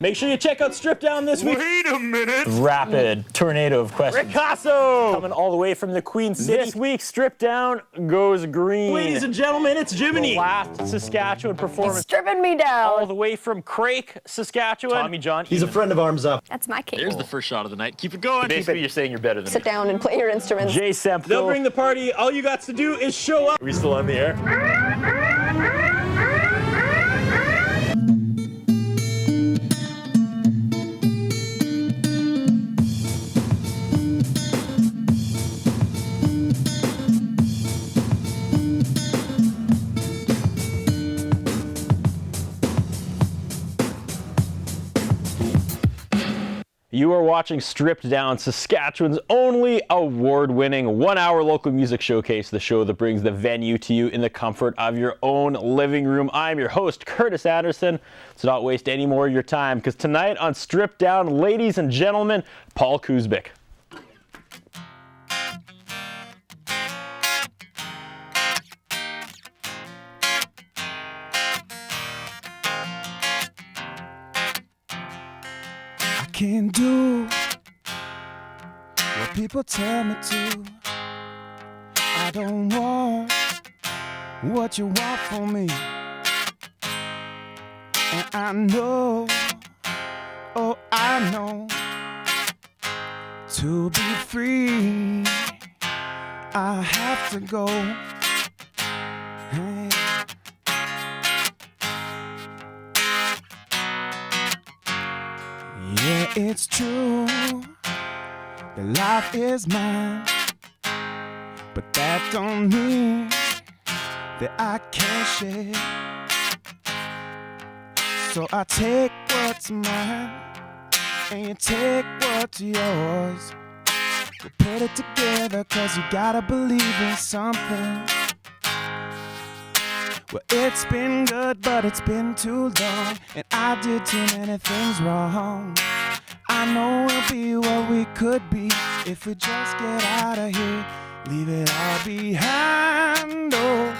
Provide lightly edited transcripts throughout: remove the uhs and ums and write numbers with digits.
Make sure you check out Strip Down this week. Wait a minute! Rapid tornado of questions. Picasso! Coming all the way from the Queen City. This week, Strip Down goes green. Ladies and gentlemen, it's Jiminy. Last Saskatchewan performance. Stripping me down. All the way from Crake, Saskatchewan. Tommy John. He's a friend of Arms Up. That's my cake. There's the first shot of the night. Keep it going. Basically, you're saying you're better than Sit down and play your instruments. Jay Semple. They'll bring the party. All you got to do is show up. Are we still on the air? You are watching Stripped Down, Saskatchewan's only award-winning 1-hour local music showcase, the show that brings the venue to you in the comfort of your own living room. I'm your host, Curtis Anderson. Let's not waste any more of your time, because tonight on Stripped Down, ladies and gentlemen, Paul Kuzbik. Can't do what people tell me to. I don't want what you want from me. And I know, oh I know, to be free I have to go. Hey. Yeah, it's true that life is mine, but that don't mean that I can't share. So I take what's mine and you take what's yours. We put it together 'cause you gotta believe in something. Well, it's been good, but it's been too long, and I did too many things wrong. I know we'll be what we could be if we just get out of here, leave it all behind. Oh,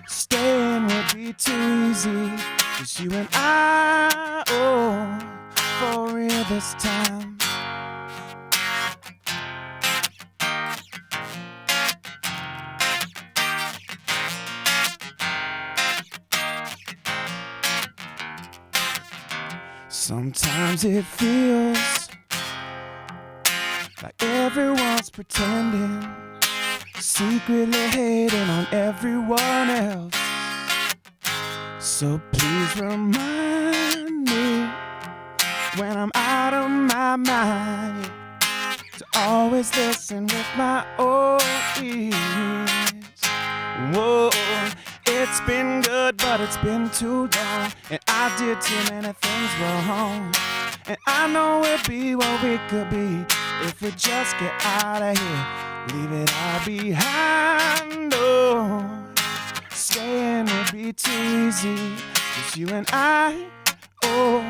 staying would be too easy, just you and I. Oh, for real this time. Sometimes it feels like everyone's pretending, secretly hating on everyone else. So please remind me when I'm out of my mind to always listen with my own ears. Whoa. It's been good, but it's been too long, and I did too many things wrong. And I know we'll be what we could be if we just get out of here, leave it all behind. Oh, staying would be too easy, just you and I. Oh,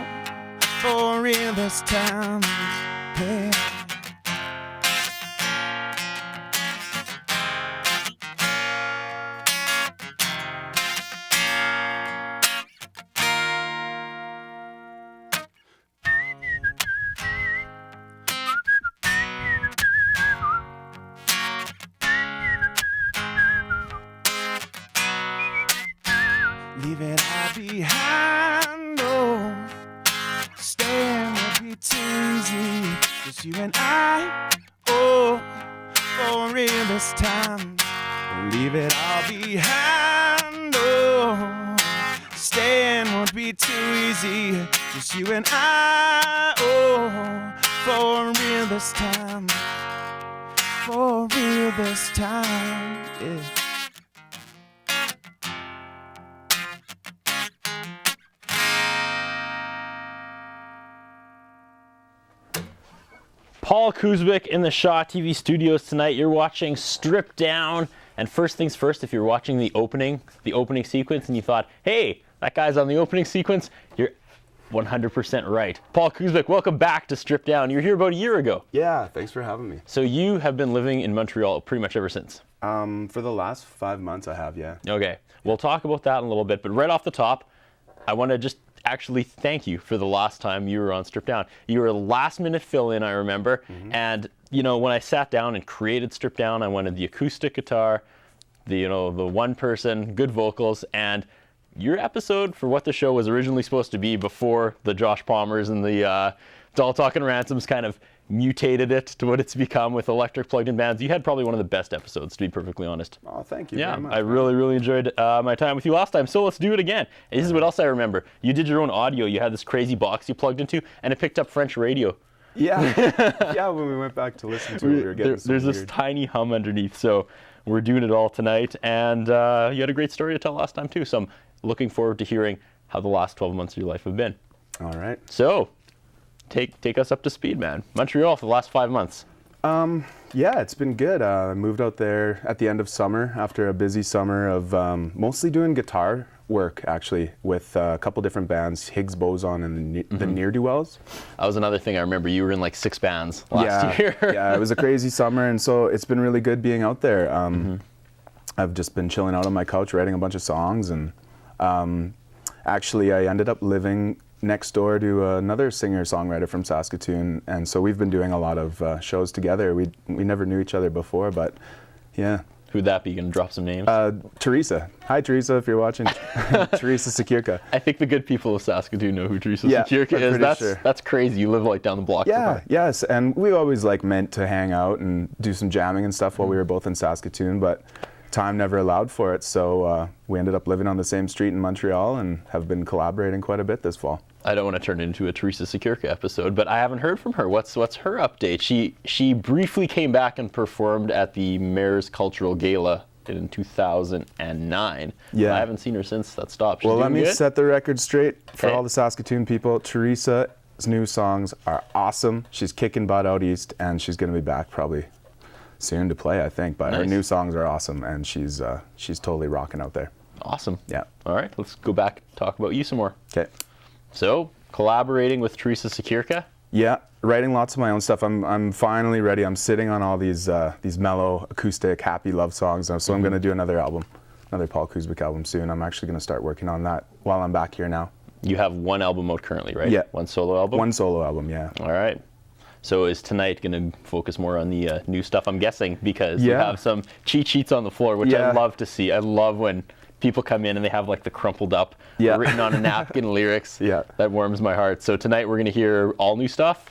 for real this time. Hey. Leave it all behind, oh, staying would be too easy, just you and I. Oh, for real this time. Leave it all behind, oh, staying won't be too easy, just you and I. Oh, for real this time. For real this time, yeah. Paul Kuzbik in the Shaw TV studios tonight. You're watching Stripped Down. And first things first, if you're watching the opening sequence and you thought, hey, that guy's on the opening sequence, you're 100% right. Paul Kuzbik, welcome back to Stripped Down. You were here about a year ago. Yeah, thanks for having me. So you have been living in Montreal pretty much ever since. For the last 5 months I have, yeah. Okay, we'll talk about that in a little bit, but right off the top, I want to just actually thank you for the last time you were on Strip Down. You were a last-minute fill-in, I remember. And, you know, when I sat down and created Strip Down, I wanted the acoustic guitar, the one person, good vocals, and your episode for what the show was originally supposed to be before the Josh Palmers and the Doll Talking Ransoms kind of mutated it to what it's become with electric plugged-in bands. You had probably one of the best episodes, to be perfectly honest. Oh, thank you Yeah, very much. I really enjoyed my time with you last time, so let's do it again. And this is what else I remember. You did your own audio. You had this crazy box you plugged into, and it picked up French radio. Yeah. Yeah, when we went back to listen to it, we were getting some There's this weird... tiny hum underneath, so we're doing it all tonight. And you had a great story to tell last time, too, so I'm looking forward to hearing how the last 12 months of your life have been. All right. So, take us up to speed, man. Montreal for the last 5 months. Yeah, it's been good. I moved out there at the end of summer after a busy summer of mostly doing guitar work, actually, with a couple different bands, Higgs Boson and the Ne'er-Do-Wells. That was another thing I remember. You were in like 6 bands last year. Yeah, it was a crazy summer, and so it's been really good being out there. I've just been chilling out on my couch, writing a bunch of songs, and actually I ended up living next door to another singer-songwriter from Saskatoon, and so we've been doing a lot of shows together. We never knew each other before, but yeah. Who'd that be? You gonna drop some names? Teresa. Hi, Teresa, if you're watching. Teresa Sekirka. I think the good people of Saskatoon know who Teresa Yeah, Sekirka I'm is. pretty sure. That's crazy. You live like down the block. Yeah, yes, and we always like meant to hang out and do some jamming and stuff while we were both in Saskatoon, but time never allowed for it, so we ended up living on the same street in Montreal and have been collaborating quite a bit this fall. I don't want to turn it into a Teresa Sekirka episode, but I haven't heard from her. What's her update? She briefly came back and performed at the Mayor's Cultural Gala in 2009. Yeah. I haven't seen her since that stopped. She's Well, let doing me good? set the record straight for Okay. all the Saskatoon people. Teresa's new songs are awesome. She's kicking butt out east, and she's going to be back probably soon to play, I think. But her Nice. new songs are awesome, and she's totally rocking out there. Awesome. Yeah. All right, let's go back and talk about you some more. Okay. So, collaborating with Teresa Sekirka. Yeah, writing lots of my own stuff. I'm finally ready. I'm sitting on all these mellow, acoustic, happy love songs. So I'm going to do another album, another Paul Kuzbik album soon. I'm actually going to start working on that while I'm back here now. You have one album out currently, right? Yeah. One solo album? One solo album, yeah. All right. So is tonight going to focus more on the new stuff, I'm guessing, because you Yeah. have some cheat sheets on the floor, which I Yeah. love to see. I love when people come in and they have like the crumpled up, Yeah. written on a napkin lyrics. Yeah. That warms my heart. So tonight we're going to hear all new stuff.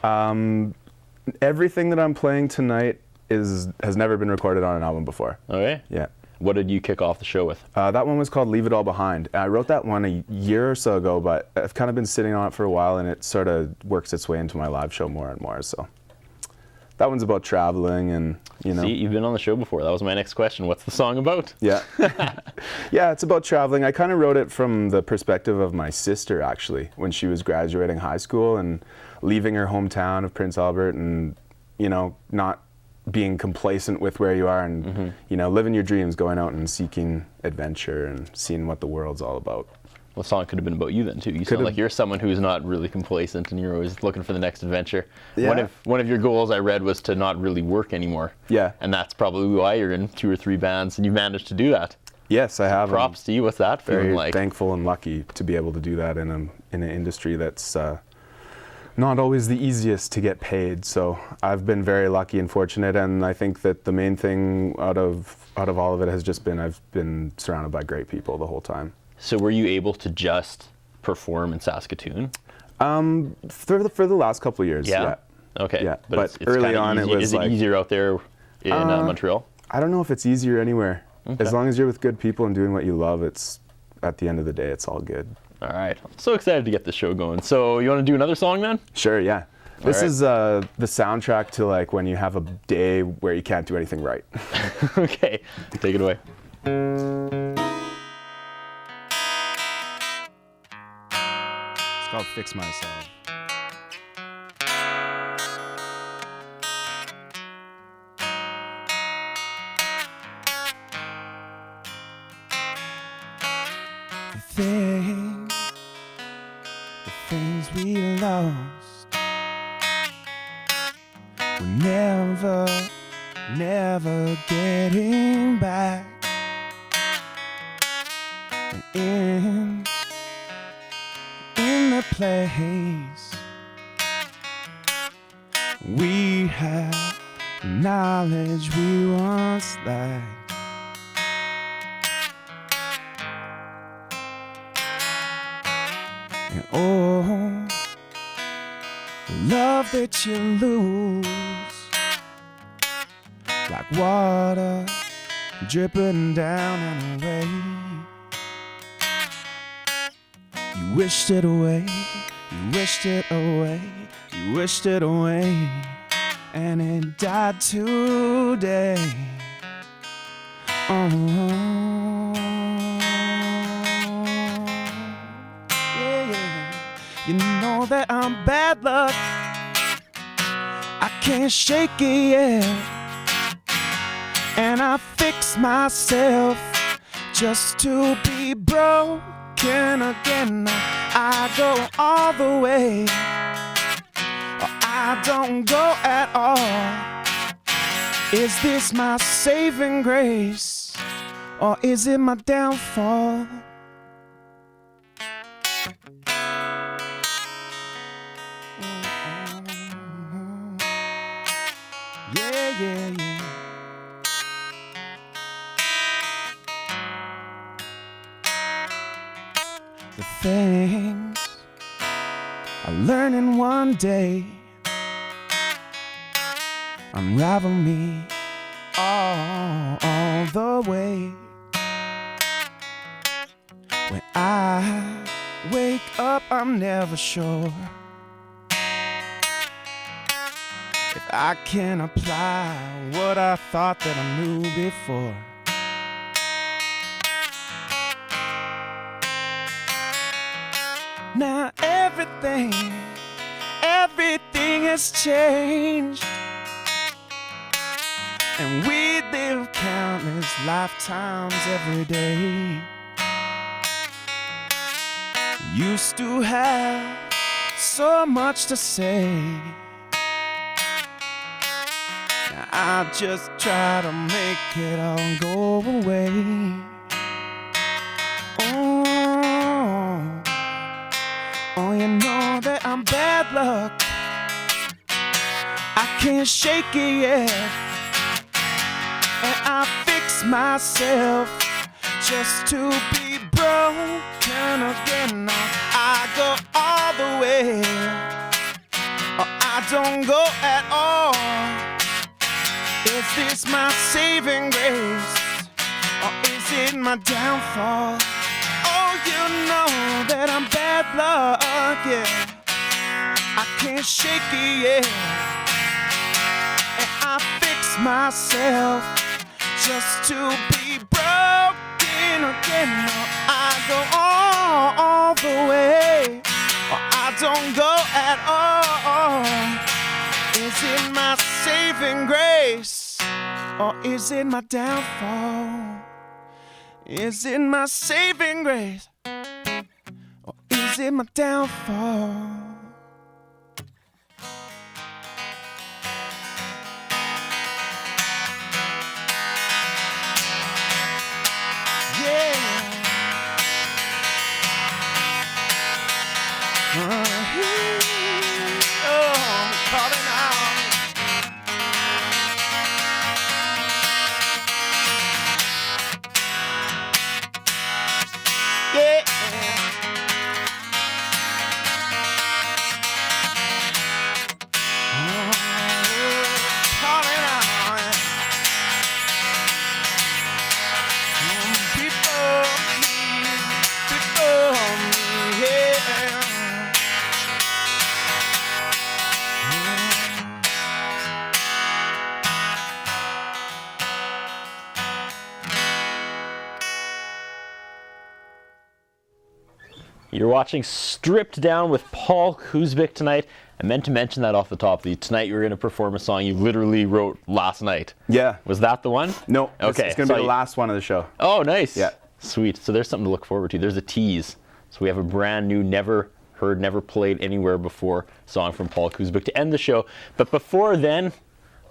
Everything that I'm playing tonight has never been recorded on an album before. Okay. Yeah. What did you kick off the show with? That one was called Leave It All Behind. I wrote that one a year or so ago, but I've kind of been sitting on it for a while, and it sort of works its way into my live show more and more. So that one's about traveling and, you know. See, you've been on the show before. That was my next question. What's the song about? Yeah. Yeah, it's about traveling. I kind of wrote it from the perspective of my sister, actually, when she was graduating high school and leaving her hometown of Prince Albert and, you know, not being complacent with where you are and, you know, living your dreams, going out and seeking adventure and seeing what the world's all about. Well, the song could have been about you then, too. You sound Could've- like you're someone who's not really complacent and you're always looking for the next adventure. Yeah. One of your goals I read was to not really work anymore. Yeah. And that's probably why you're in 2 or 3 bands and you managed to do that. Yes, I have. Props to you. What's that I'm very feeling like? thankful and lucky to be able to do that in an industry that's not always the easiest to get paid. So I've been very lucky and fortunate, and I think that the main thing out of all of it has just been I've been surrounded by great people the whole time. So were you able to just perform in Saskatoon? For the last couple of years, yeah. Okay. Yeah, But, but it's early kinda on it easy. was Is it like- easier out there in Montreal? I don't know if it's easier anywhere. As long as you're with good people and doing what you love, it's at the end of the day, it's all good. All right. I'm so excited to get this show going. So you want to do another song then? Sure, yeah. This right. is the soundtrack to like when you have a day where you can't do anything right. Okay. Take it away. It's called Fix Myself. The things we lost, we're never getting back. And in place. We have knowledge we once lacked. And oh, the love that you lose, like water dripping down and away. You wished it away, you wished it away, you wished it away, and it died today. Oh, yeah, yeah. You know that I'm bad luck, I can't shake it yet, and I fix myself just to be broken again. I go all the way, or I don't go at all. Is this my saving grace, or is it my downfall? Yeah, yeah, yeah. The things I learn in one day unravel me all the way. When I wake up, I'm never sure if I can apply what I thought that I knew before. Now everything has changed, and we live countless lifetimes every day. Used to have so much to say, now I just try to make it all go away. Oh, you know that I'm bad luck, I can't shake it yet, and I fix myself just to be broken again. I go all the way, or I don't go at all. Is this my saving grace, or is it my downfall? Oh, you know that I'm bad luck, yeah, I can't shake it yet, and I fix myself just to be broken again. I go all the way, or I don't go at all. Is it my saving grace, or is it my downfall? Is it my saving grace, or is it my downfall? You're watching Stripped Down with Paul Kuzbik tonight. I meant to mention that off the top. Tonight you were going to perform a song you literally wrote last night. Yeah. Was that the one? No. Okay. It's going to be the last one of the show. Oh, nice. Yeah. Sweet. So there's something to look forward to. There's a tease. So we have a brand new, never heard, never played anywhere before song from Paul Kuzbik to end the show. But before then,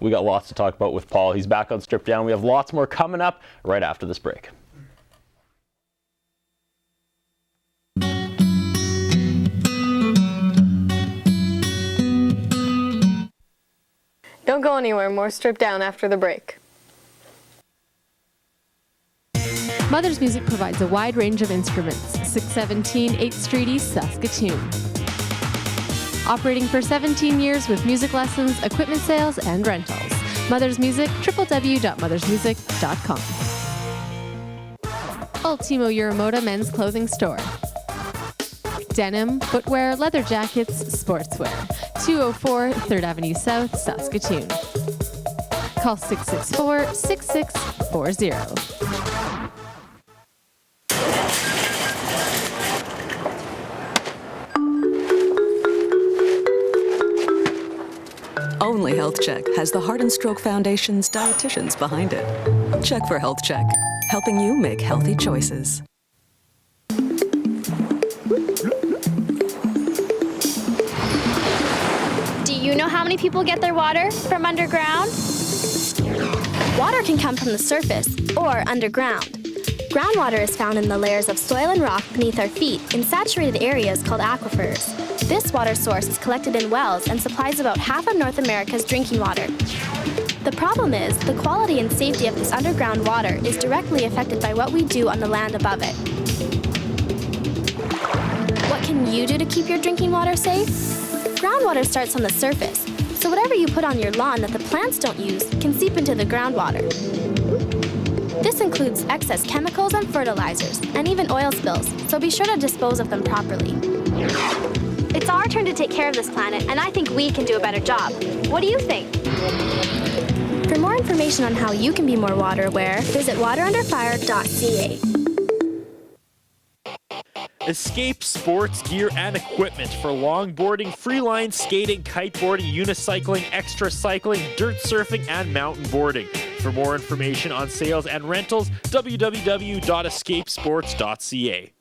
we got lots to talk about with Paul. He's back on Stripped Down. We have lots more coming up right after this break. Don't go anywhere. More Stripped Down after the break. Mother's Music provides a wide range of instruments. 617 8th Street East, Saskatoon. Operating for 17 years with music lessons, equipment sales, and rentals. Mother's Music, www.mothersmusic.com. Ultimo Euromoda Men's Clothing Store. Denim, footwear, leather jackets, sportswear. 204 3rd Avenue South, Saskatoon. Call 664-6640. Only Health Check has the Heart and Stroke Foundation's dietitians behind it. Check for Health Check, helping you make healthy choices. Do you know how many people get their water from underground? Water can come from the surface or underground. Groundwater is found in the layers of soil and rock beneath our feet in saturated areas called aquifers. This water source is collected in wells and supplies about half of North America's drinking water. The problem is, the quality and safety of this underground water is directly affected by what we do on the land above it. What can you do to keep your drinking water safe? Groundwater starts on the surface, so whatever you put on your lawn that the plants don't use can seep into the groundwater. This includes excess chemicals and fertilizers, and even oil spills, so be sure to dispose of them properly. It's our turn to take care of this planet, and I think we can do a better job. What do you think? For more information on how you can be more water aware, visit waterunderfire.ca. Escape sports gear and equipment for longboarding, freeline skating, kiteboarding, unicycling, extra cycling, dirt surfing, and mountain boarding. For more information on sales and rentals, www.escapesports.ca.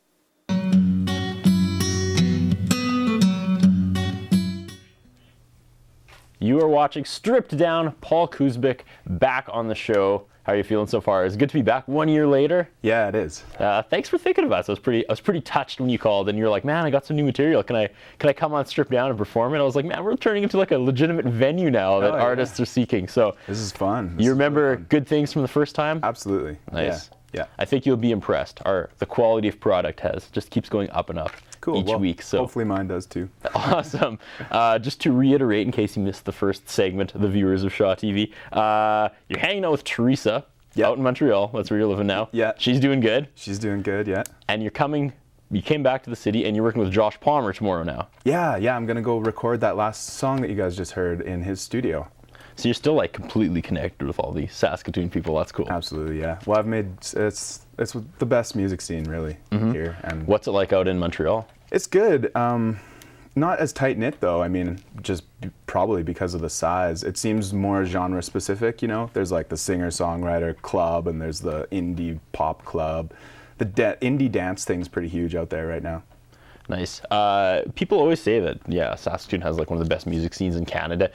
You are watching Stripped Down. Paul Kuzbik back on the show. How are you feeling so far? It's good to be back 1 year later. Yeah, it is. Thanks for thinking about it. I was pretty touched when you called and you're like, man, I got some new material. Can I come on Stripped Down and perform it? I was like, man, we're turning into like a legitimate venue now that artists are seeking. So This is fun. you remember good things from the first time? Absolutely. Nice. Yeah. I think you'll be impressed. The quality of product just keeps going up and up each week. So hopefully mine does too. Awesome. Just to reiterate, in case you missed the first segment, the viewers of Shaw TV, you're hanging out with Teresa out in Montreal. That's where you're living now. Yeah. She's doing good. She's doing good, yeah. And you came back to the city and you're working with Josh Palmer tomorrow now. Yeah, I'm going to go record that last song that you guys just heard in his studio. So you're still like completely connected with all the Saskatoon people. That's cool. Absolutely, yeah. Well, it's the best music scene really here. And what's it like out in Montreal? It's good. Not as tight knit though. I mean, just probably because of the size. It seems more genre specific. You know, there's like the singer songwriter club, and there's the indie pop club. The indie dance thing's pretty huge out there right now. Nice. People always say that Saskatoon has like one of the best music scenes in Canada.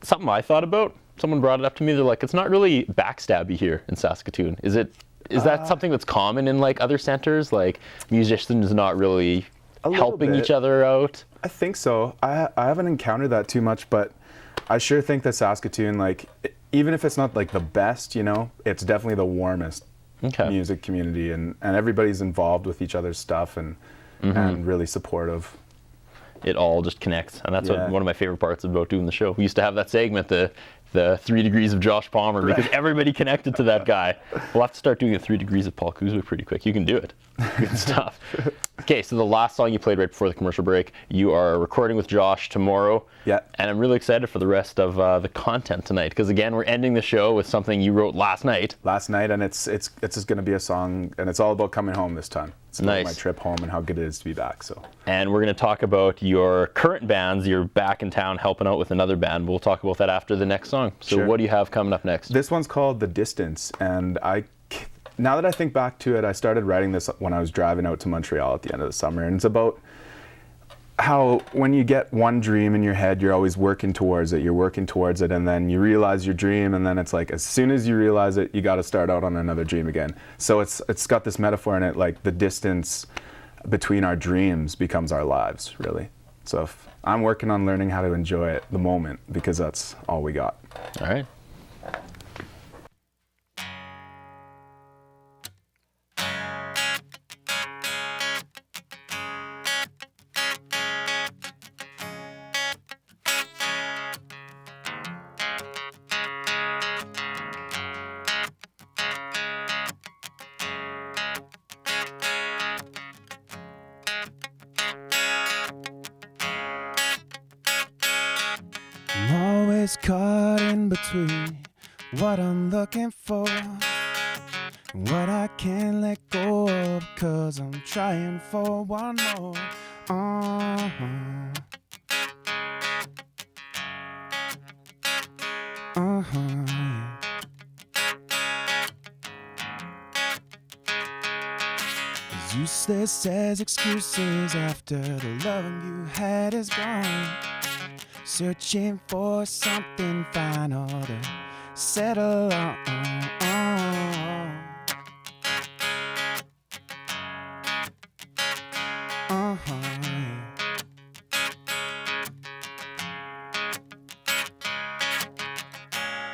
Something I thought about, someone brought it up to me, they're like, it's not really backstabby here in Saskatoon. Is that something that's common in like other centers? Like musicians not really helping each other out? I think so. I haven't encountered that too much, but I sure think that Saskatoon, like, even if it's not like the best, you know, it's definitely the warmest music community, and everybody's involved with each other's stuff and really supportive. It all just connects, and that's one of my favorite parts about doing the show. We used to have that segment, the 3 degrees of Josh Palmer, because everybody connected to that guy. We'll have to start doing a 3 degrees of Paul Kuzbik pretty quick. You can do it. Good stuff. Okay, so the last song you played right before the commercial break, you are recording with Josh tomorrow. Yeah. And I'm really excited for the rest of the content tonight, because again, we're ending the show with something you wrote last night. And it's just going to be a song, and it's all about coming home this time. It's about my trip home and how good it is to be back. So. And we're going to talk about your current bands. You're back in town helping out with another band. We'll talk about that after the next song. So what do you have coming up next? This one's called The Distance, and now that I think back to it, I started writing this when I was driving out to Montreal at the end of the summer, and it's about how when you get one dream in your head, you're always working towards it, and then you realize your dream, and then it's like as soon as you realize it, you got to start out on another dream again. So it's got this metaphor in it, like the distance between our dreams becomes our lives, really. So I'm working on learning how to enjoy it, the moment, because that's all we got. All right. I'm always caught in between what I'm looking for and what I can't let go of, 'cause I'm trying for one more. As useless as excuses after the love you had is gone. Searching for something final to settle on.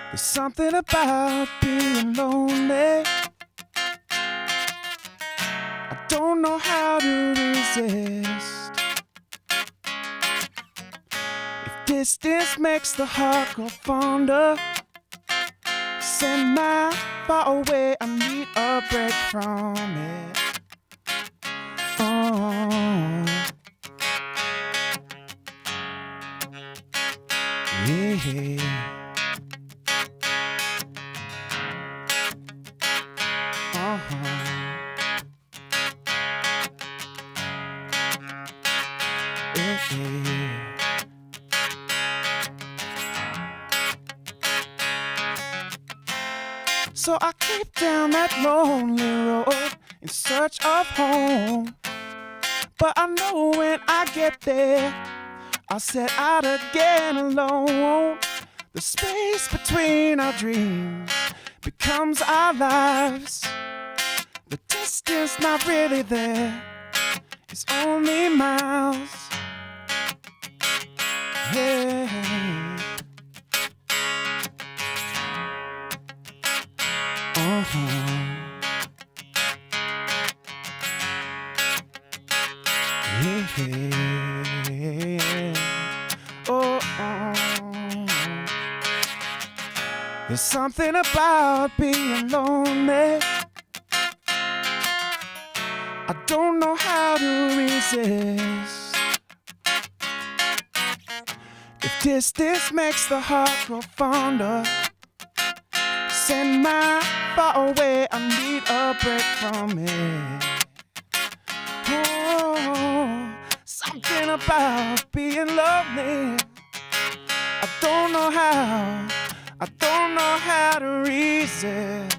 There's something about being lonely. I don't know how to resist. Distance makes the heart grow fonder. Send my far away, I need a break from it. Yeah. So I keep down that lonely road in search of home. But I know when I get there, I'll set out again alone. The space between our dreams becomes our lives. The distance not really there, it's only miles. Hey. There's something about being lonely. I don't know how to resist. If distance makes the heart grow fonder, send my far away, I need a break from it. Oh, something about being lonely. I don't know how to resist.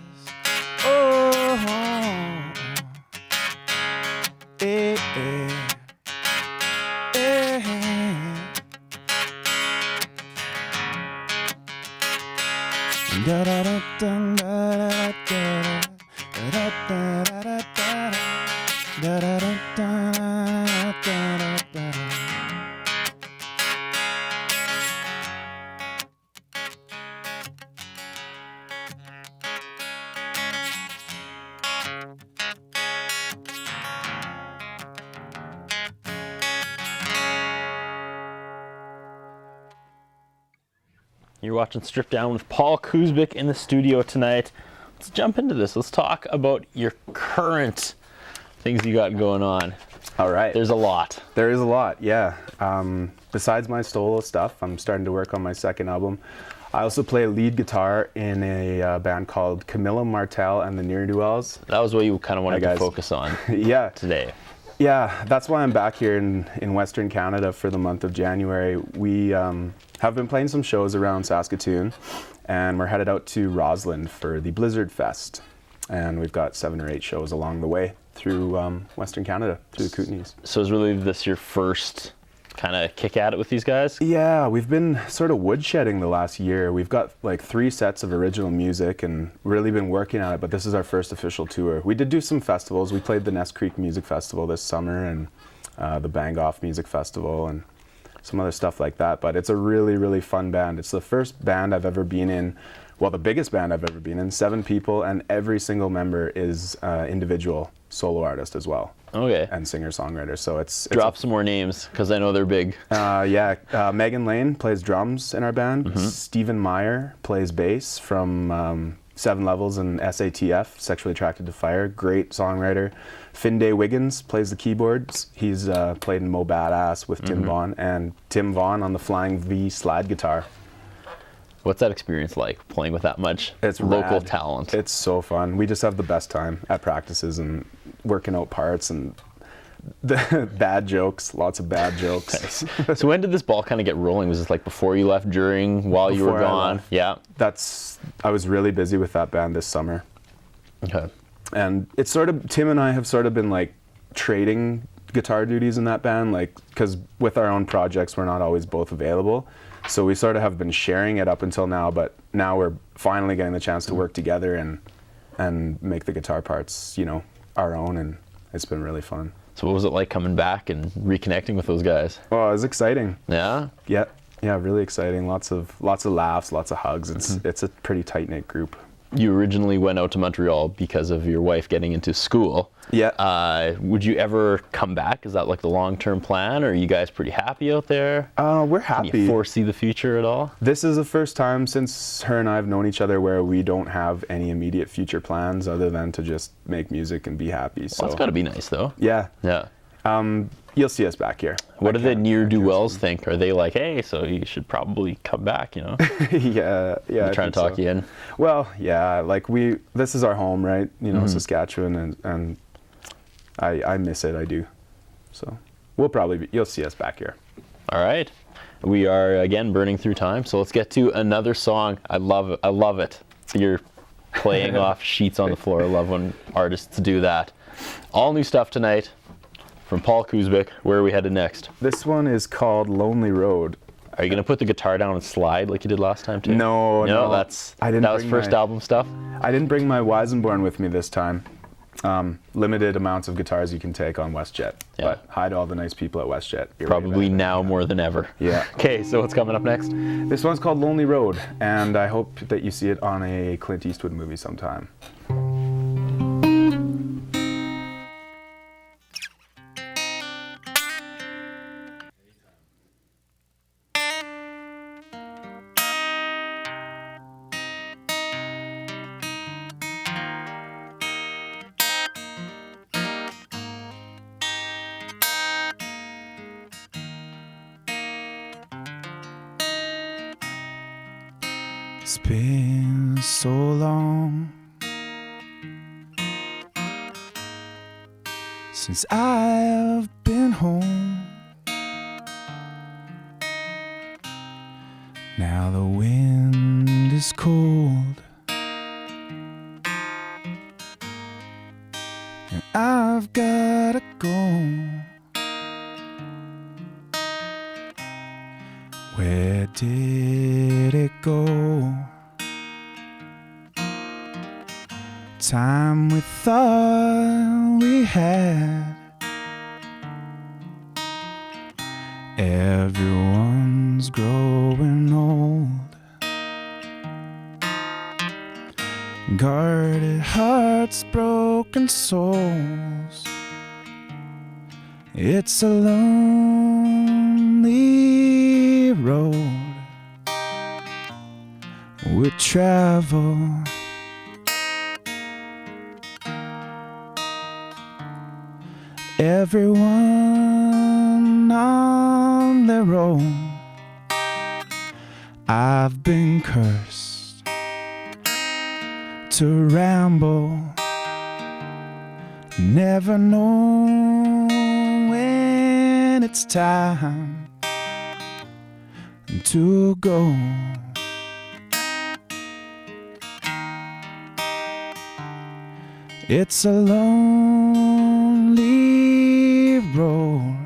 Oh, eh, eh, eh. Da da da da da da da da da da. You're watching Strip Down with Paul Kuzbik in the studio tonight. Let's jump into this. Let's talk about your current things you got going on. All right. There's a lot. There is a lot, yeah. Besides my solo stuff, I'm starting to work on my second album. I also play lead guitar in a band called Camilla Martel and the Ne'er-Do-Wells. That was what you kind of wanted to focus on yeah. today. Yeah, that's why I'm back here in Western Canada for the month of January. We have been playing some shows around Saskatoon, and we're headed out to Rossland for the Blizzard Fest. And we've got 7 or 8 shows along the way through Western Canada, through the Kootenays. So is really this your first kind of kick at it with these guys? Yeah, we've been sort of woodshedding the last year. We've got like 3 sets of original music and really been working on it, but this is our first official tour. We did do some festivals. We played the Nest Creek Music Festival this summer and the Bang Off Music Festival, and some other stuff like that. But it's a really, really fun band. It's the first band I've ever been in, well, the biggest band I've ever been in, 7 people, and every single member is individual solo artist as well. Okay. And singer-songwriter. So it's Drop some more names, because I know they're big. Megan Lane plays drums in our band. Mm-hmm. Stephen Meyer plays bass from 7 Levels and SATF, Sexually Attracted to Fire. Great songwriter. Finday Wiggins plays the keyboards. He's played in Mo Badass with Tim Vaughn, and Tim Vaughn on the Flying V slide guitar. What's that experience like, playing with that much It's local rad. talent? It's so fun. We just have the best time at practices and working out parts and the bad jokes, lots of bad jokes. So when did this ball kind of get rolling? Was this like before you left, during, while you were Before I gone? left. Yeah. I was really busy with that band this summer. Okay. And it's sort of, Tim and I have sort of been like trading guitar duties in that band, like, because with our own projects, we're not always both available. So we sort of have been sharing it up until now, but now we're finally getting the chance to work together and make the guitar parts, you know, our own, and it's been really fun. So what was it like coming back and reconnecting with those guys? Oh, it was exciting. Yeah? Yeah, really exciting. Lots of laughs, lots of hugs. It's a pretty tight-knit group. You originally went out to Montreal because of your wife getting into school. Yeah. Would you ever come back? Is that like the long-term plan, or are you guys pretty happy out there? We're Can happy. you foresee the future at all? This is the first time since her and I have known each other where we don't have any immediate future plans other than to just make music and be happy. So Well, that's got to be nice, though. yeah. Yeah. You'll see us back here. What do the near-do-wells think? Are they like, hey, so you should probably come back, you know? Yeah. They're I trying to think talk so. you in? Well, yeah, like this is our home, right? You know, Saskatchewan, and I miss it, I do. So you'll see us back here. All right. We are, again, burning through time, so let's get to another song. I love it. You're playing off sheets on the floor. I love when artists do that. All new stuff tonight from Paul Kuzbik. Where are we headed next? This one is called Lonely Road. Are you going to put the guitar down and slide like you did last time, too? No. That was bring first album stuff? I didn't bring my Weisenborn with me this time. Limited amounts of guitars you can take on WestJet. Yeah. But hi to all the nice people at WestJet. You're Probably way better. now more than ever. Yeah. Okay, so what's coming up next? This one's called Lonely Road, and I hope that you see it on a Clint Eastwood movie sometime. It's been so long since I've been home. Now the wind is cold, and I've gotta go. Where did it go? Time we thought we had. Everyone's growing old. Guarded hearts, broken souls. It's a lonely road we travel. Everyone on their own. I've been cursed to ramble, never know when it's time to go. It's a lonely road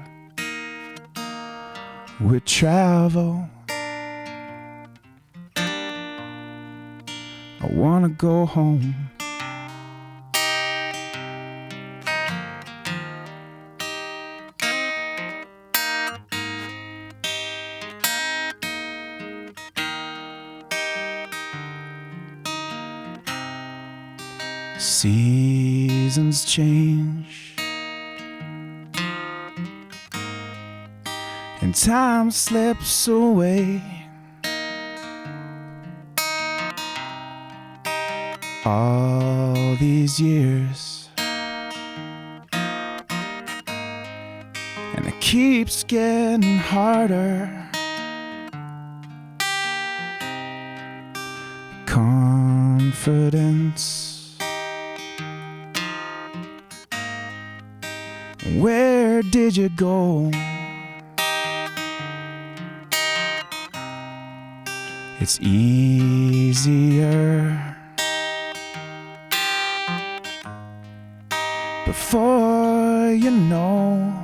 we travel. I wanna go home. Seasons change and time slips away. All these years, and it keeps getting harder. Confidence, where did you go? It's easier before you know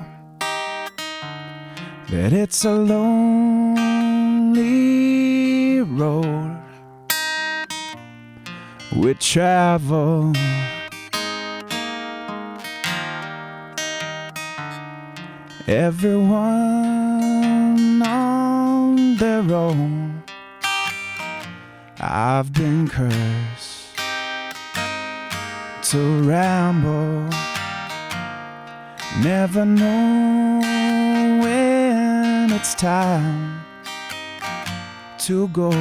that it's a lonely road we travel. Everyone on their own. I've been cursed to ramble, never know when it's time to go.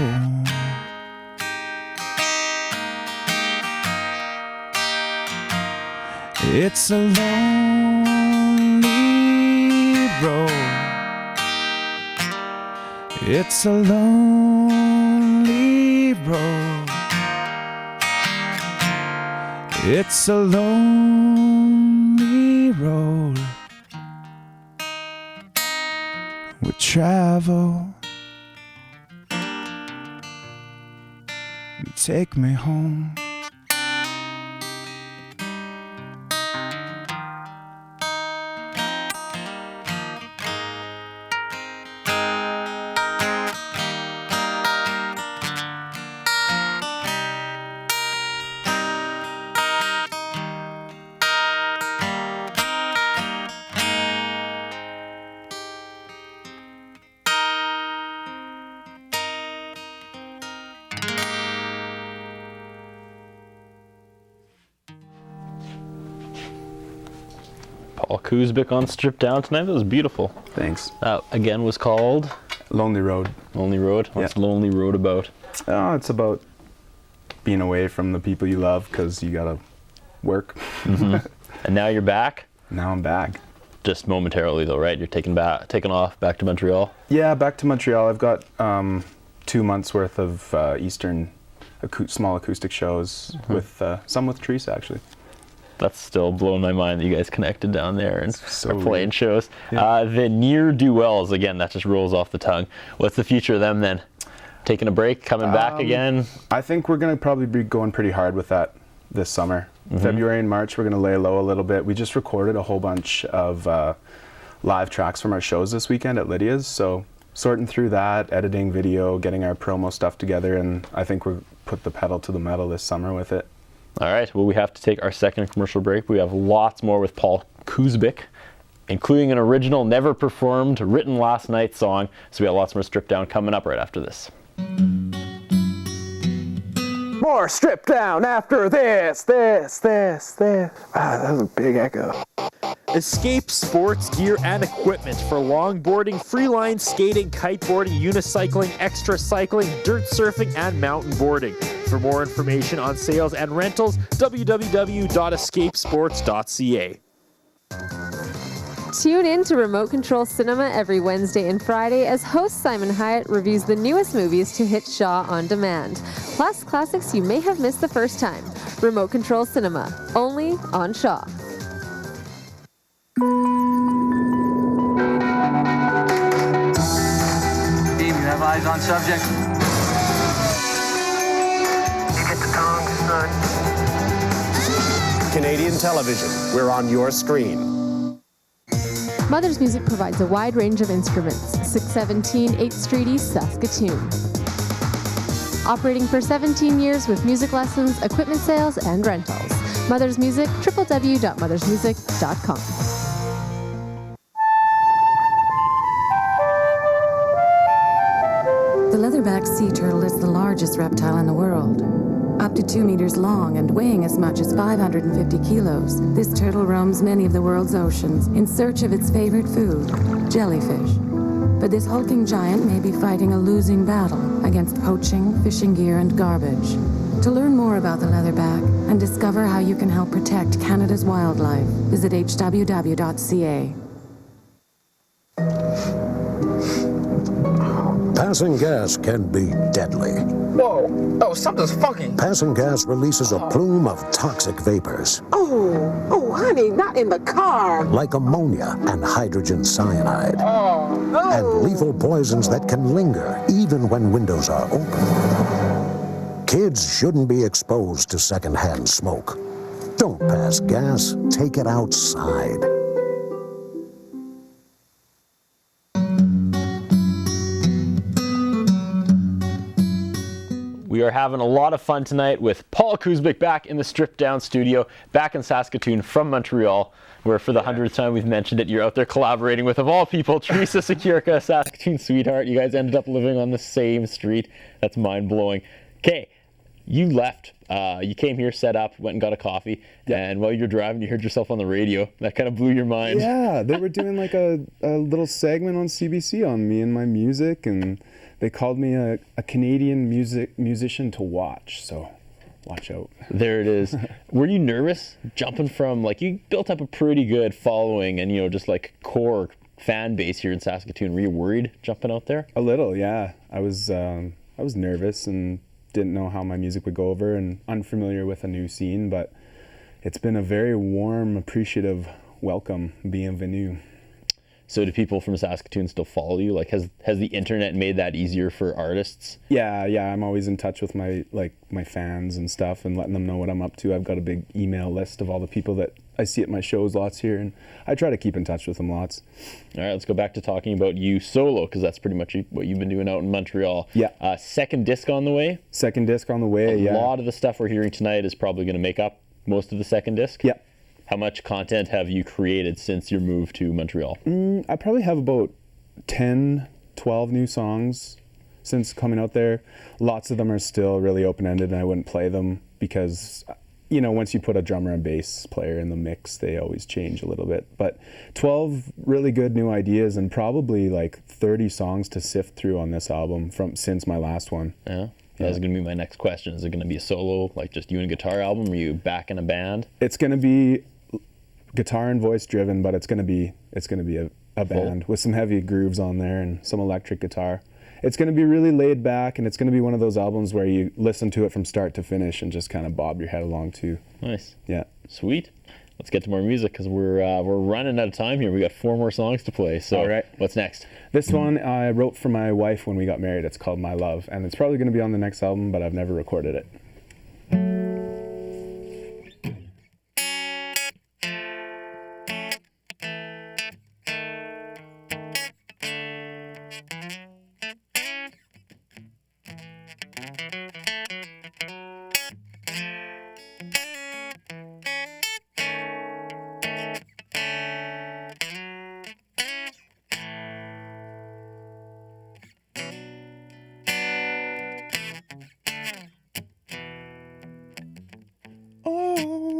It's a lonely road. It's a lonely road. It's a lonely road we travel. Take me home. Paul Kuzbik on Stripped Down tonight. That was beautiful. Thanks. That again was called Lonely Road. Lonely Road. What's Lonely Road about? Oh, it's about being away from the people you love because you gotta work. And now you're back? Now I'm back. Just momentarily though, right? You're taking off back to Montreal? Yeah, back to Montreal. I've got 2 months worth of Eastern small acoustic shows with some with Teresa actually. That's still blowing my mind that you guys connected down there and are playing weird. shows. Yeah. The ne'er-do-wells, again, that just rolls off the tongue. What's the future of them then? Taking a break, coming back again? I think we're going to probably be going pretty hard with that this summer. February and March, we're going to lay low a little bit. We just recorded a whole bunch of live tracks from our shows this weekend at Lydia's, so sorting through that, editing video, getting our promo stuff together, and I think we'll put the pedal to the metal this summer with it. All right, well, we have to take our second commercial break. We have lots more with Paul Kuzbik, including an original, never performed, written last night song. So we got lots more Stripped Down coming up right after this. More Stripped Down after this. Ah, that was a big echo. Escape sports gear and equipment for longboarding, freeline skating, kiteboarding, unicycling, extra cycling, dirt surfing, and mountain boarding. For more information on sales and rentals, www.escapesports.ca. Tune in to Remote Control Cinema every Wednesday and Friday as host Simon Hyatt reviews the newest movies to hit Shaw on demand, plus classics you may have missed the first time. Remote Control Cinema, only on Shaw. Team, you have eyes on subject. You get the tongs, son. Canadian television, we're on your screen. Mother's Music provides a wide range of instruments. 617 8th Street East, Saskatoon. Operating for 17 years with music lessons, equipment sales, and rentals. Mother's Music, www.mothersmusic.com. The leatherback sea turtle is the largest reptile in the world. Up to 2 meters long and weighing as much as 550 kilos, this turtle roams many of the world's oceans in search of its favorite food, jellyfish. But this hulking giant may be fighting a losing battle against poaching, fishing gear, and garbage. To learn more about the leatherback and discover how you can help protect Canada's wildlife, visit hww.ca. Passing gas can be deadly. Whoa, oh, something's funky. Passing gas releases a plume of toxic vapors. Oh, honey, not in the car. Like ammonia and hydrogen cyanide. Oh, no. And lethal poisons that can linger even when windows are open. Kids shouldn't be exposed to secondhand smoke. Don't pass gas, take it outside. We are having a lot of fun tonight with Paul Kuzbik back in the stripped down studio, back in Saskatoon from Montreal, where for the 100th time we've mentioned it, you're out there collaborating with, of all people, Teresa Sekirka, Saskatoon sweetheart. You guys ended up living on the same street. That's mind-blowing. Okay, you left. You came here, set up, went and got a coffee, and while you were driving, you heard yourself on the radio. That kind of blew your mind. Yeah, they were doing like a little segment on CBC on me and my music, and they called me a Canadian musician to watch, so watch out. There it is. Were you nervous jumping from, like, you built up a pretty good following and, you know, just like core fan base here in Saskatoon. Were you worried jumping out there? A little, yeah. I was nervous and didn't know how my music would go over and unfamiliar with a new scene, but it's been a very warm, appreciative welcome, bienvenue. So do people from Saskatoon still follow you? Like, has the internet made that easier for artists? Yeah, I'm always in touch with my fans and stuff and letting them know what I'm up to. I've got a big email list of all the people that I see at my shows lots here, and I try to keep in touch with them lots. All right, let's go back to talking about you solo, because that's pretty much what you've been doing out in Montreal. Yeah. Second disc on the way? Second disc on the way, yeah. A lot of the stuff we're hearing tonight is probably going to make up most of the second disc? Yeah. How much content have you created since your move to Montreal? I probably have about 10, 12 new songs since coming out there. Lots of them are still really open-ended, and I wouldn't play them because, you know, once you put a drummer and bass player in the mix, they always change a little bit. But 12 really good new ideas and probably like 30 songs to sift through on this album since my last one. Yeah. That was going to be my next question. Is it going to be a solo, like just you and a guitar album? Or are you back in a band? It's going to be guitar and voice driven, but it's going to be a band with some heavy grooves on there and some electric guitar. It's going to be really laid back, and it's going to be one of those albums where you listen to it from start to finish and just kind of bob your head along too. Nice. Yeah. Sweet. Let's get to more music because we're running out of time here. We got 4 more songs to play. So all right. What's next? This one I wrote for my wife when we got married. It's called My Love, and it's probably going to be on the next album, but I've never recorded it.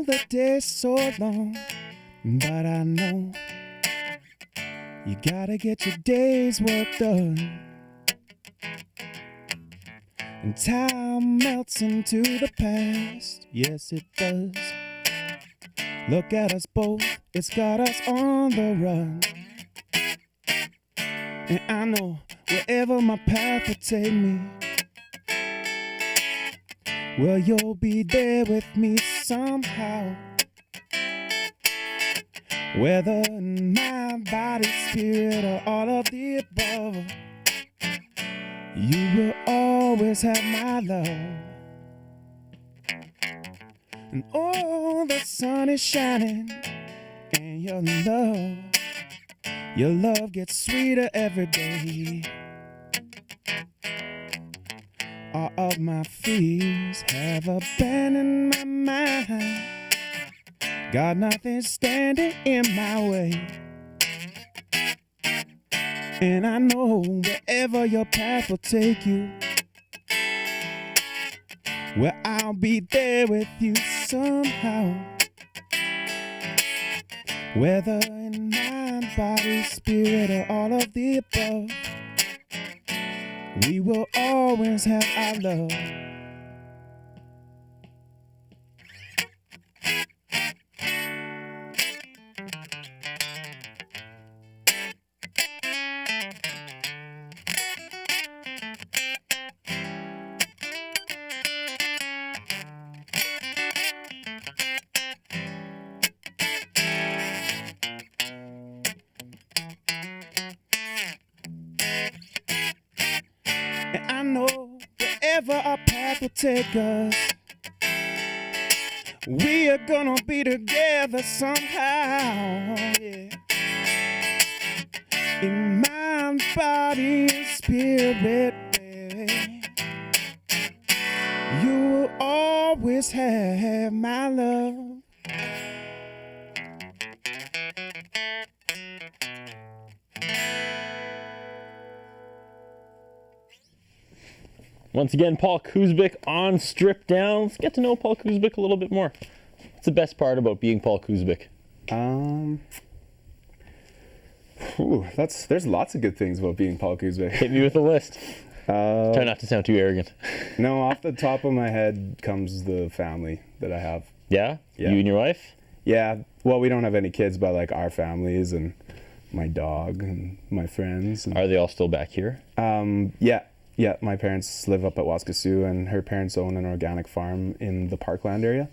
The day's so long, but I know you gotta get your day's work done. And time melts into the past, yes it does. Look at us both, it's got us on the run. And I know wherever my path will take me, well, you'll be there with me somehow. Whether in mind, body, spirit, or all of the above, you will always have my love. And oh, the sun is shining, and your love gets sweeter every day. All of my fears have abandoned my mind. Got nothing standing in my way. And I know wherever your path will take you, Well, I'll be there with you somehow. Whether in mind, body, spirit, or all of the above, we will always have our love. And I know wherever our path will take us, we are gonna be together somehow, yeah. In mind, body, and spirit, baby, you will always have my love. Once again, Paul Kuzbik on Stripped Down. Let's get to know Paul Kuzbik a little bit more. What's the best part about being Paul Kuzbik? There's lots of good things about being Paul Kuzbik. Hit me with a list. Try not to sound too arrogant. No, off the top of my head comes the family that I have. Yeah? Yeah. You and your wife? Yeah. Well, we don't have any kids, but like our families and my dog and my friends. And, Are they all still back here? Yeah, my parents live up at Waskesiu, and her parents own an organic farm in the Parkland area.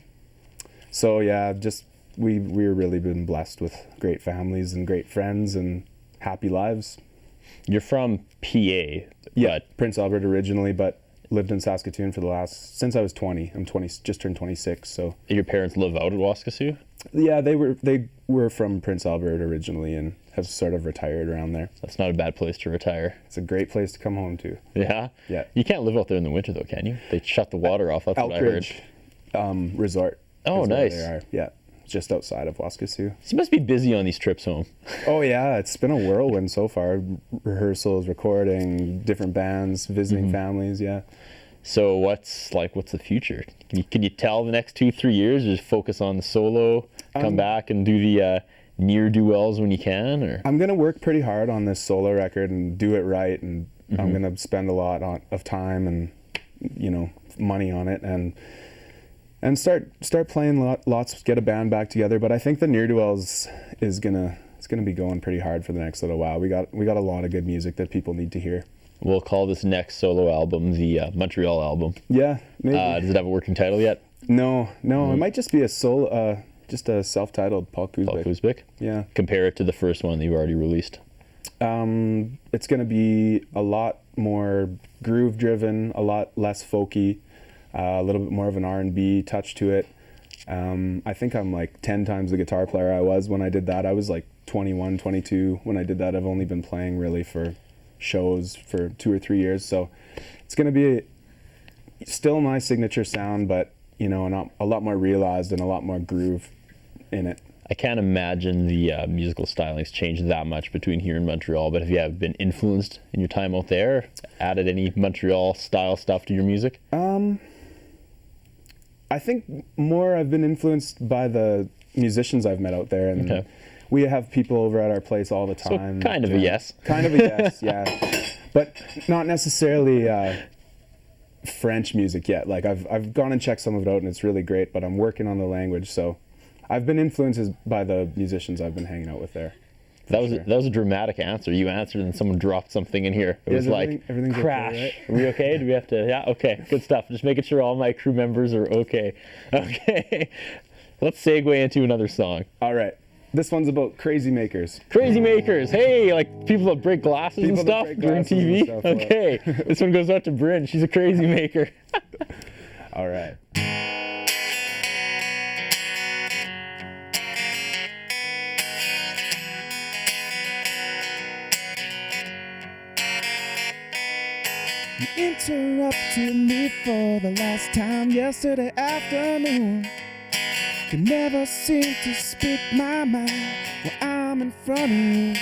So yeah, just we've really been blessed with great families and great friends and happy lives. You're from PA. Yeah, Prince Albert originally, but lived in Saskatoon for since I was 20. I'm 20, just turned 26. So your parents live out at Waskesiu? Yeah, they were from Prince Albert originally and have sort of retired around there. That's not a bad place to retire. It's a great place to come home to. Yeah? Yeah. You can't live out there in the winter though, can you? They shut the water off, that's what I heard. Elkridge Resort. Oh, nice. They are. Yeah, just outside of Waskesiu. So you must be busy on these trips home. Oh yeah, it's been a whirlwind so far. Rehearsals, recording, different bands, visiting families, yeah. So what's the future? Can you tell the next 2-3 years, or just focus on the solo, come back and do the near-do-wells when you can? Or I'm going to work pretty hard on this solo record and do it right, and I'm going to spend a lot of time and money on it and start playing lots, get a band back together. But I think the near-do-wells is gonna be going pretty hard for the next little while. We got a lot of good music that people need to hear. We'll call this next solo album the Montreal album. Yeah, maybe. Does it have a working title yet? No. It might just be a solo, just a self-titled Paul Kuzbik. Paul Kuzbik? Yeah. Compare it to the first one that you already released. It's going to be a lot more groove-driven, a lot less folky, a little bit more of an R&B touch to it. I think I'm like 10 times the guitar player I was when I did that. I was like 21, 22 when I did that. I've only been playing really for shows for 2 or 3 years, so it's going to be still my signature sound, but a lot more realized and a lot more groove in it. I can't imagine the musical styling's changed that much between here and Montreal, but have you been influenced in your time out there? Added any Montreal style stuff to your music? I think more I've been influenced by the musicians I've met out there, and we have people over at our place all the time. So kind of a yes. Kind of a yes, yeah. But not necessarily French music yet. Like I've gone and checked some of it out, and it's really great, but I'm working on the language, so I've been influenced by the musicians I've been hanging out with there. That was a dramatic answer. You answered and someone dropped something in here. It was like, crash. Okay, right? Are we okay? Do we have to? Yeah, okay. Good stuff. Just making sure all my crew members are okay. Okay. Let's segue into another song. All right. This one's about crazy makers. Crazy makers. Hey, like people that break glasses and stuff during TV. Okay. This one goes out to Bryn. She's a crazy maker. All right. You interrupted me for the last time yesterday afternoon. Can never seem to speak my mind when I'm in front of you.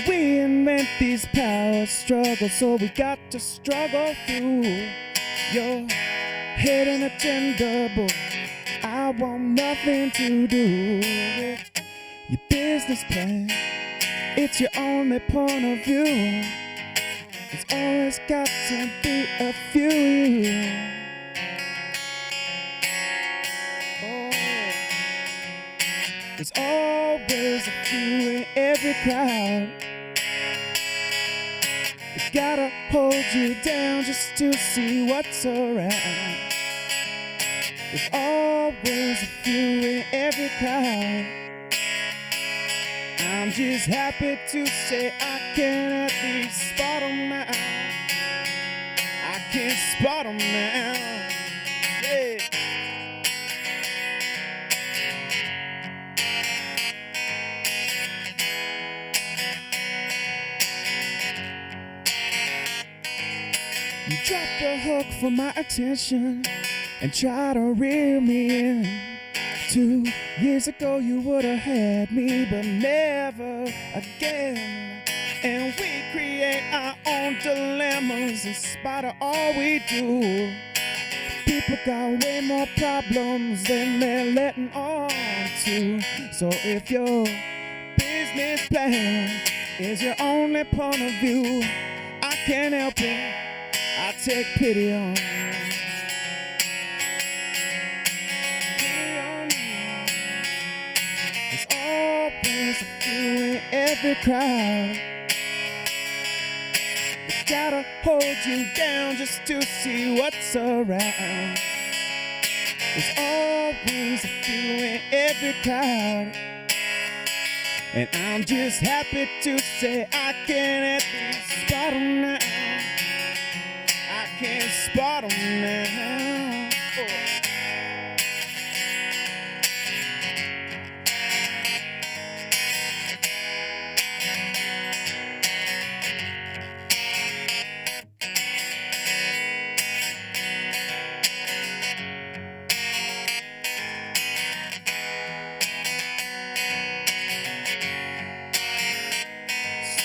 We invent these power struggles, so we got to struggle through. You're head in a tender book. I want nothing to do with your business plan. It's your only point of view. There's always got to be a few. Oh, there's always a few in every crowd. They gotta hold you down just to see what's around. There's always a few in every crowd. I'm just happy to say I can at least spot 'em now. I can spot 'em now. Yeah. You drop the hook for my attention and try to reel me in. 2 years ago you would have had me, but never again. And we create our own dilemmas in spite of all we do. People got way more problems than they're letting on to. So if your business plan is your only point of view, I can't help it, I take pity on you. There's a few in every crowd. They gotta hold you down just to see what's around. There's always a few in every crowd. And I'm just happy to say I can at least spot 'em now. I can spot 'em now. Oh.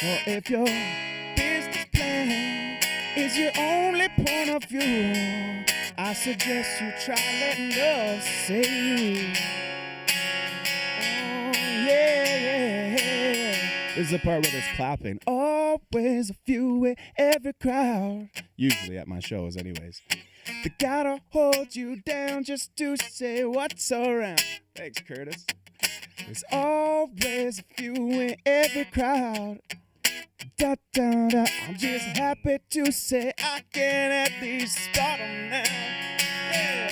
So if your business plan is your only point of view, I suggest you try letting us say you. Oh, yeah. This is the part where there's clapping. Always a few in every crowd. Usually at my shows anyways. They gotta hold you down just to say what's around. Thanks, Curtis. There's always a few in every crowd. Da, da, da. I'm just happy to say I can at least spot 'em now. Yeah.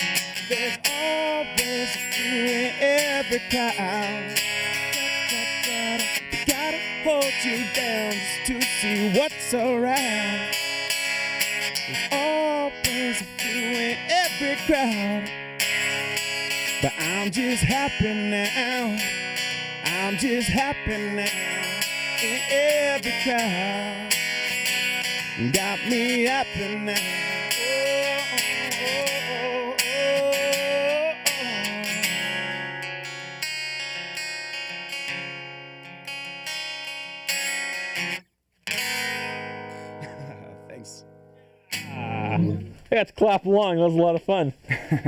There's always a few in every crowd. Da, da, da. They gotta hold you down just to see what's around. There's always a few in every crowd. But I'm just happy now. I'm just happy now. In every crowd, got me happy now. Oh, oh, oh. Thanks. I got to clap along. That was a lot of fun.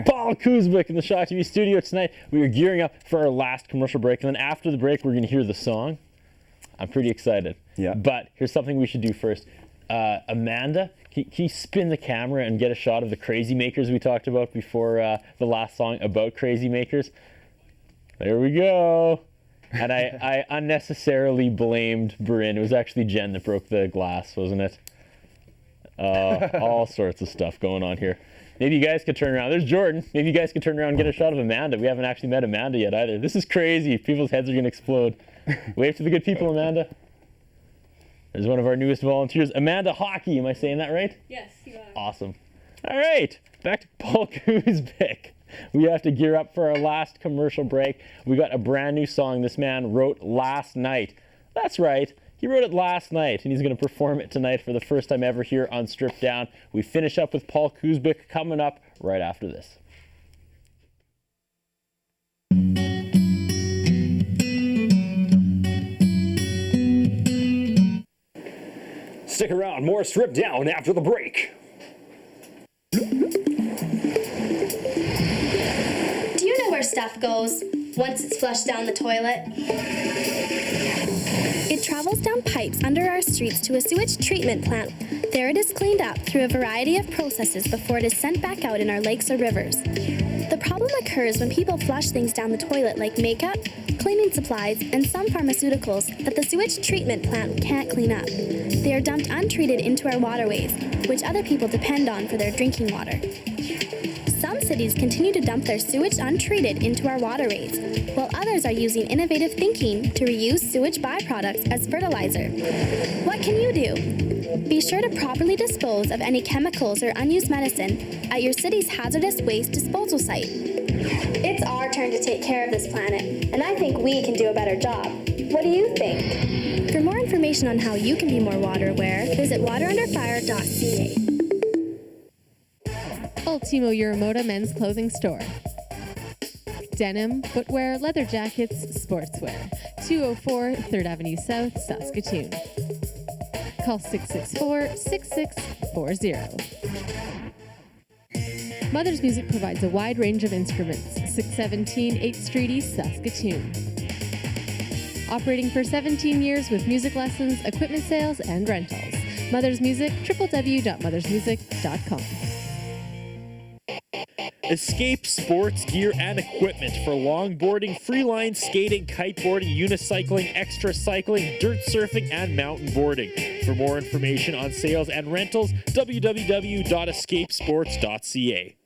Paul Kuzbik in the Shaw TV studio tonight. We are gearing up for our last commercial break, and then after the break, we're going to hear the song. I'm pretty excited. Yeah. But here's something we should do first. Amanda, can you spin the camera and get a shot of the crazy makers we talked about before the last song about crazy makers? There we go. And I unnecessarily blamed Bryn. It was actually Jen that broke the glass, wasn't it? All sorts of stuff going on here. Maybe you guys could turn around. There's Jordan. Maybe you guys could turn around and get a shot of Amanda. We haven't actually met Amanda yet either. This is crazy. People's heads are going to explode. Wave to the good people, Amanda. There's one of our newest volunteers, Amanda Hockey. Am I saying that right? Yes, you are. Awesome. All right, back to Paul Kuzbik. We have to gear up for our last commercial break. We got a brand new song this man wrote last night. That's right. He wrote it last night, and he's going to perform it tonight for the first time ever here on Stripped Down. We finish up with Paul Kuzbik coming up right after this. Stick around, more Stripped Down after the break. stuff goes once it's flushed down the toilet? It travels down pipes under our streets to a sewage treatment plant. There it is cleaned up through a variety of processes before it is sent back out in our lakes or rivers. The problem occurs when people flush things down the toilet like makeup, cleaning supplies, and some pharmaceuticals that the sewage treatment plant can't clean up. They are dumped untreated into our waterways, which other people depend on for their drinking water. Some cities continue to dump their sewage untreated into our waterways, while others are using innovative thinking to reuse sewage byproducts as fertilizer. What can you do? Be sure to properly dispose of any chemicals or unused medicine at your city's hazardous waste disposal site. It's our turn to take care of this planet, and I think we can do a better job. What do you think? For more information on how you can be more water aware, visit waterunderfire.ca. Ultimo Euromoda men's clothing store. Denim, footwear, leather jackets, sportswear. 204 3rd Avenue South, Saskatoon. Call 664-6640. Mother's Music provides a wide range of instruments. 617 8th Street East, Saskatoon. Operating for 17 years with music lessons, equipment sales, and rentals. Mother's Music, www.mothersmusic.com. Escape sports gear and equipment for longboarding, freeline skating, kiteboarding, unicycling, extra cycling, dirt surfing, and mountain boarding. For more information on sales and rentals, www.escapesports.ca.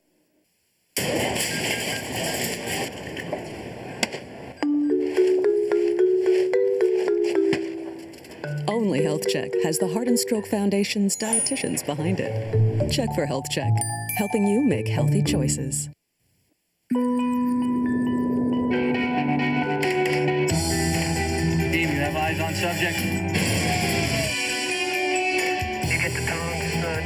Only Health Check has the Heart and Stroke Foundation's dietitians behind it. Check for Health Check, helping you make healthy choices. Team, you have eyes on subject. You get the tongs, son.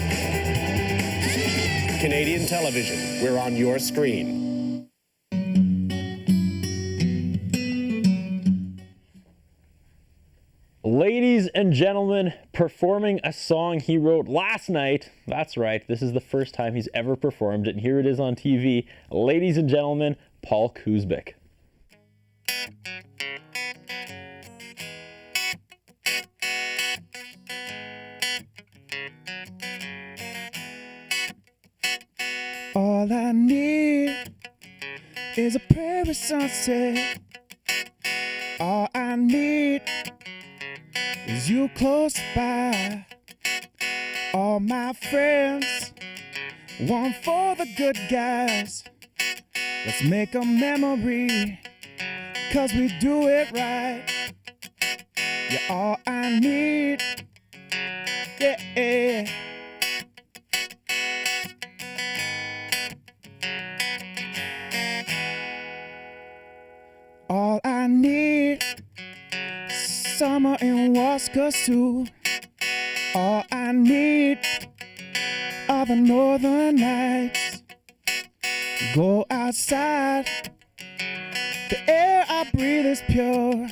Canadian television, we're on your screen. Ladies and gentlemen, performing a song he wrote last night. That's right, this is the first time he's ever performed it, and here it is on TV. Ladies and gentlemen, Paul Kuzbik. All I need is a prairie sunset. All I need is you close by. All my friends, one for the good guys. Let's make a memory, 'cause we do it right. You're all I need, yeah. All I need, summer in Waskasoo. All I need are the northern lights. Go outside, the air I breathe is pure.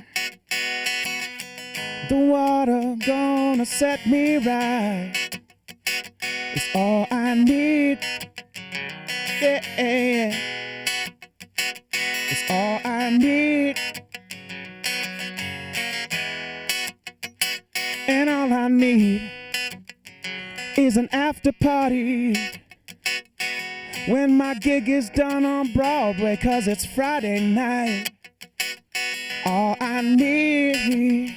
The water gonna set me right. It's all I need, yeah. It's all I need. And all I need is an after party when my gig is done on Broadway, 'cause it's Friday night. All I need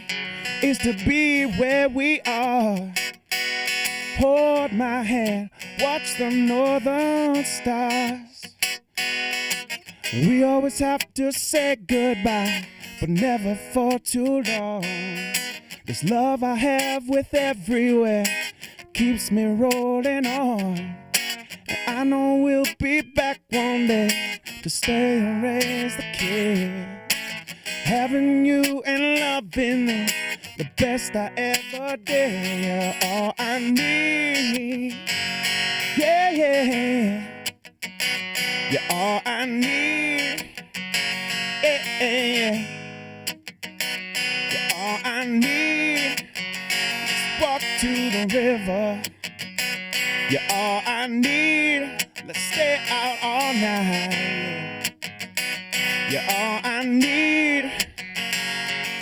is to be where we are. Hold my hand, watch the northern stars. We always have to say goodbye, but never for too long. This love I have with everywhere keeps me rolling on. And I know we'll be back one day to stay and raise the kid. Having you and loving you, the best I ever did. You're all I need, yeah. You're all I need, yeah. You're all I need. Let's walk to the river. You're all I need. Let's stay out all night. You're all I need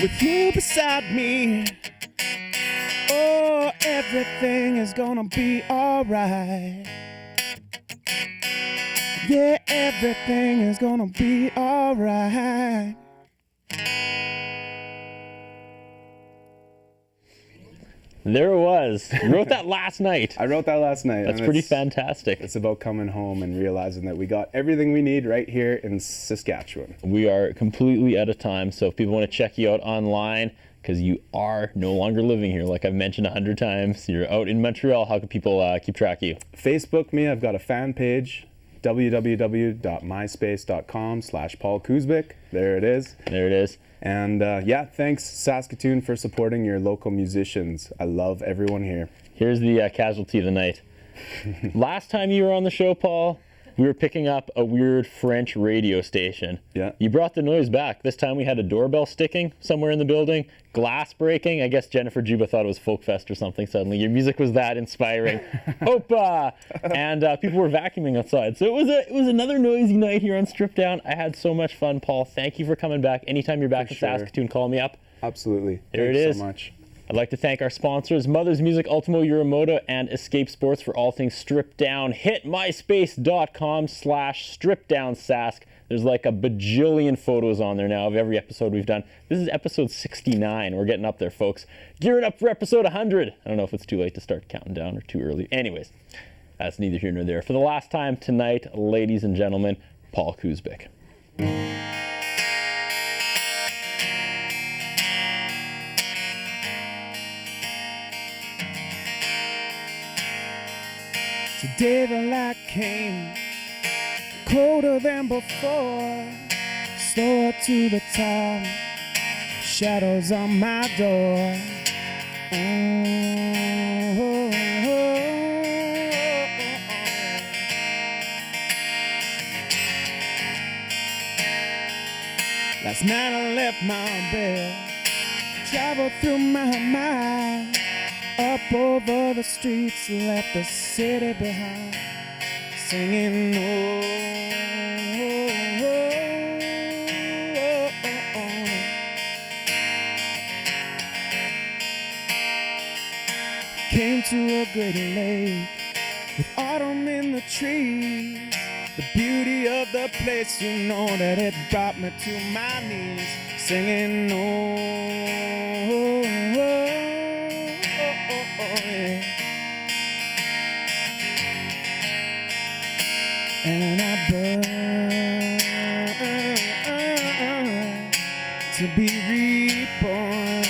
with you beside me. Oh, everything is gonna be alright. Yeah, everything is gonna be alright. There it was. You wrote that last night. I wrote that last night. That's pretty fantastic. It's about coming home and realizing that we got everything we need right here in Saskatchewan. We are completely out of time, so if people want to check you out online, because you are no longer living here, like I've mentioned 100 times, you're out in Montreal, how can people keep track of you? Facebook me, I've got a fan page, www.myspace.com/Paul Kuzbik. There it is. There it is. And yeah, thanks Saskatoon for supporting your local musicians. I love everyone here. Here's the casualty of the night. Last time you were on the show, Paul, we were picking up a weird French radio station. Yeah. You brought the noise back. This time we had a doorbell sticking somewhere in the building, glass breaking. I guess Jennifer Juba thought it was Folk Fest or something suddenly. Your music was that inspiring. Opa! And people were vacuuming outside. So it was another noisy night here on Strip Down. I had so much fun, Paul. Thank you for coming back. Anytime you're back in Saskatoon, call me up. Absolutely. There Thanks it is. so much. I'd like to thank our sponsors, Mother's Music, Ultimo Uramoto, and Escape Sports for all things Strip Down. Hit myspace.com/stripdownsask. There's like a bajillion photos on there now of every episode we've done. This is episode 69. We're getting up there, folks. Gearing up for episode 100. I don't know if it's too late to start counting down or too early. Anyways, that's neither here nor there. For the last time tonight, ladies and gentlemen, Paul Kuzbik. Today the light came colder than before, slower to the top, shadows on my door. Last night I left my bed, traveled through my mind, up over the streets, left the city behind, singing Came to a great lake with autumn in the trees. The beauty of the place, you know that it brought me to my knees, singing yeah. And I burn to be reborn.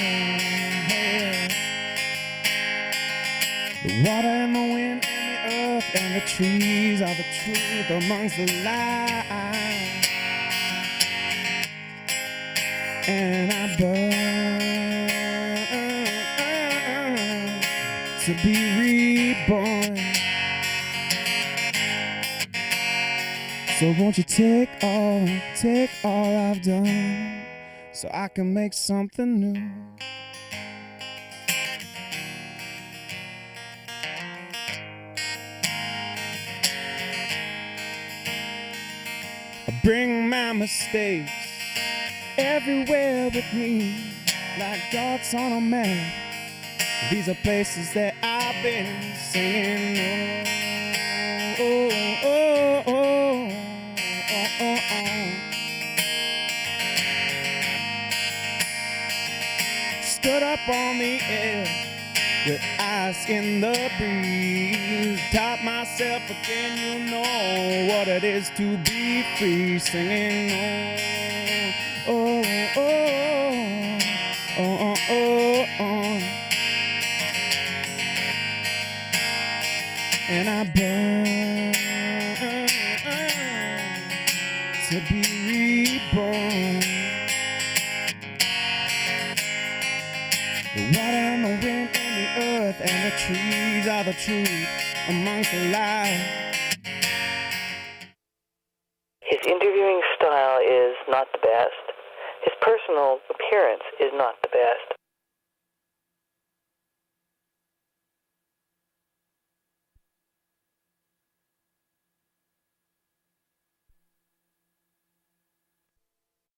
The water and the wind and the earth and the trees are the truth amongst the lies. And I burn to be reborn. So won't you take all I've done, so I can make something new. I bring my mistakes everywhere with me, like dots on a map. These are places that I've been singing. Oh, oh, oh, oh, oh, oh, oh. Stood up on the edge with ice in the breeze. Taught myself again, you know what it is to be free. Singing oh, oh, oh, oh, oh, oh, oh. And I burn to be reborn. The water and the wind and the earth and the trees are the truth amongst the lies. His interviewing style is not the best. His personal appearance is not the best.